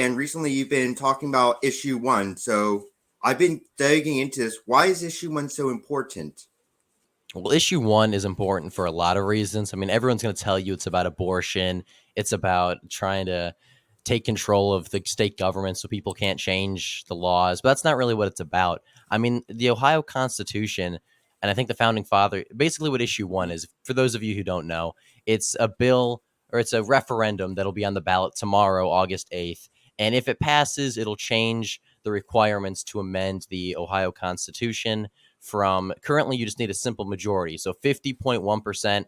And recently you've been talking about issue 1. So I've been digging into this. Why is issue 1 so important? Well, issue one is important for a lot of reasons. I mean, everyone's going to tell you it's about abortion. It's about trying to take control of the state government so people can't change the laws. But that's not really what it's about. I mean, the Ohio Constitution, and I think the founding father, basically what issue one is, for those of you who don't know, it's a bill or it's a referendum that'll be on the ballot tomorrow, August 8th. And if it passes, it'll change the requirements to amend the Ohio Constitution from currently you just need a simple majority. So 50.1%,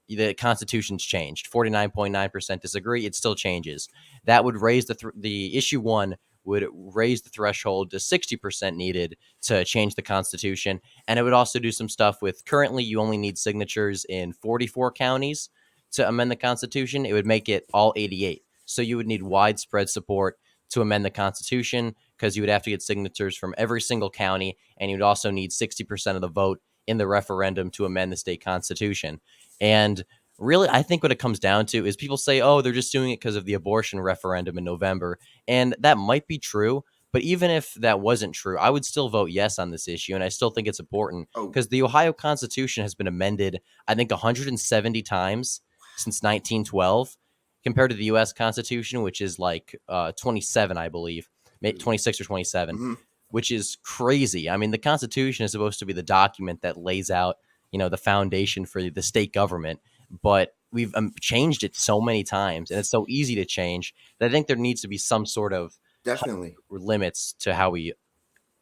the Constitution's changed. 49.9% disagree. It still changes. That would raise the issue one would raise the threshold to 60% needed to change the Constitution. And it would also do some stuff with currently you only need signatures in 44 counties to amend the Constitution. It would make it all 88. So you would need widespread support to amend the Constitution because you would have to get signatures from every single county, and you'd also need 60% of the vote in the referendum to amend the state constitution. And really, I think what it comes down to is people say, oh, they're just doing it because of the abortion referendum in November. And that might be true. But even if that wasn't true, I would still vote yes on this issue. And I still think it's important Oh, because the Ohio Constitution has been amended, I think, 170 times since 1912 compared to the U.S. Constitution, which is like 27, I believe, 26 or 27, mm-hmm. which is crazy. I mean, the Constitution is supposed to be the document that lays out, the foundation for the state government, but we've changed it so many times, and it's so easy to change that I think there needs to be some sort of Definitely. limits to how we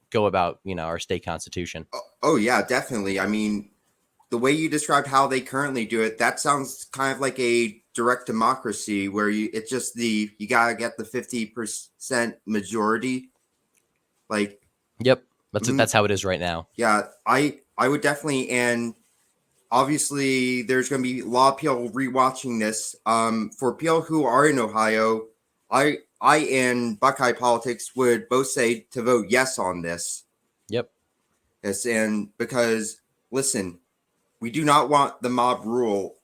go about, our state constitution. Oh, yeah, definitely. I mean, the way you described how they currently do it, that sounds kind of like a direct democracy where it's just you gotta get the 50% majority. Like, Yep, that's it. mm, That's how it is right now. yeah, I would definitely, and obviously there's going to be a lot of people rewatching this. For people who are in Ohio, I and Buckeye politics would both say to vote yes on this. Yep. Yes, and because listen, we do not want the mob rule.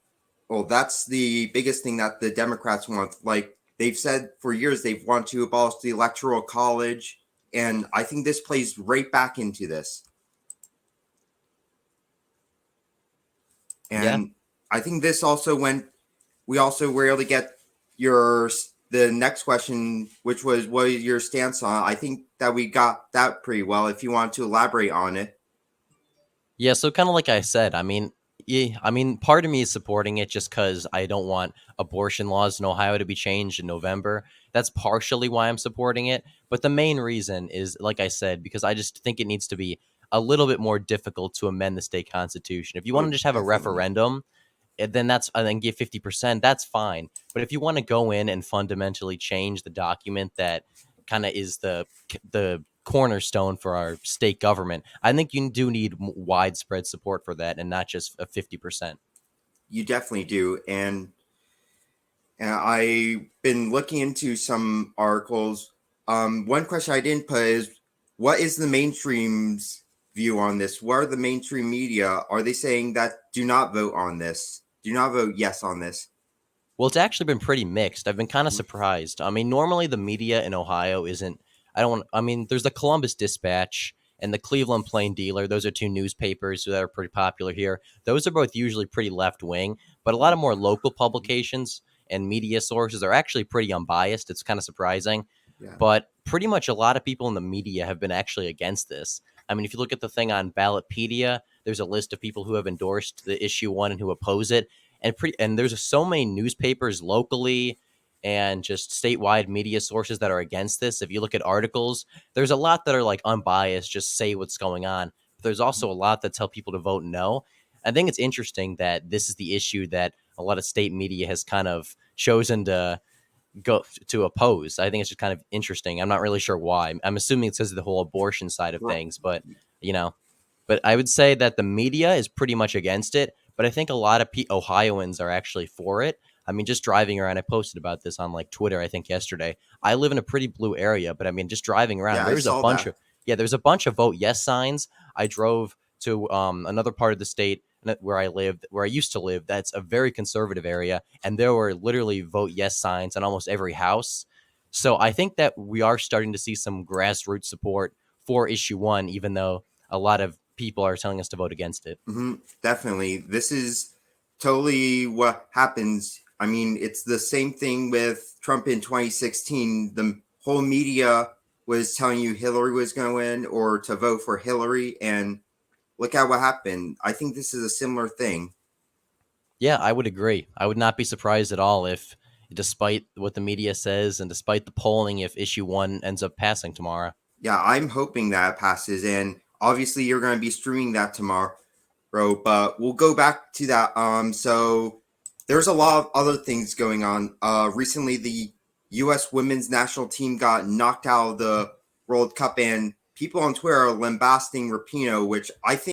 Well, that's the biggest thing that the Democrats want. Like they've said for years, they've wanted to abolish the electoral college, and I think this plays right back into this. Yeah. And I think this also went. We also were able to get the next question, which was what is your stance on? I think that we got that pretty well. If you want to elaborate on it. Yeah, so kind of like I said, I mean, yeah, I mean, part of me is supporting it just because I don't want abortion laws in Ohio to be changed in November. That's partially why I'm supporting it. But the main reason is, like I said, because I just think it needs to be a little bit more difficult to amend the state constitution. If you want Oh, to just have a definitely. referendum, then that's and then give 50%, that's fine. But if you want to go in and fundamentally change the document that kind of is the cornerstone for our state government, I think you do need widespread support for that and not just a 50%. You definitely do, and I've been looking into some articles. One question I didn't put is, what is the mainstream's view on this? What are the mainstream media? Are they saying that do not vote on this? Do not vote yes on this? Well, it's actually been pretty mixed. I've been kind of surprised. I mean, normally the media in Ohio isn't, I don't want, I mean, there's the Columbus Dispatch and the Cleveland Plain Dealer. Those are two newspapers that are pretty popular here. Those are both usually pretty left wing, but a lot of more local publications and media sources are actually pretty unbiased. It's kind of surprising. Yeah. But pretty much a lot of people in the media have been actually against this. I mean, if you look at the thing on Ballotpedia, there's a list of people who have endorsed the issue one and who oppose it, and there's so many newspapers locally and just statewide media sources that are against this. If you look at articles, there's a lot that are like unbiased, just say what's going on. But there's also a lot that tell people to vote no. I think it's interesting that this is the issue that a lot of state media has kind of chosen to go to oppose. I think it's just kind of interesting. I'm not really sure why. I'm assuming it's because of the whole abortion side of things, but you know, but I would say that the media is pretty much against it. But I think a lot of Ohioans are actually for it. I mean, just driving around, I posted about this on like Twitter, I think yesterday. I live in a pretty blue area, but I mean, just driving around, Yeah, I saw that. there's a bunch of vote yes signs. I drove to another part of the state where I used to live. That's a very conservative area, and there were literally vote yes signs on almost every house. So I think that we are starting to see some grassroots support for issue one, even though a lot of people are telling us to vote against it. Definitely. This is totally what happens. I mean, it's the same thing with Trump in 2016. The whole media was telling you Hillary was going to win or to vote for Hillary, and look at what happened. I think this is a similar thing. Yeah, I would agree. I would not be surprised at all if, despite what the media says and despite the polling, if issue one ends up passing tomorrow. Yeah, I'm hoping that passes, and obviously you're going to be streaming that tomorrow, but we'll go back to that. So there's a lot of other things going on. Recently the US women's national team got knocked out of the World Cup, and people on Twitter are lambasting Rapinoe, which I think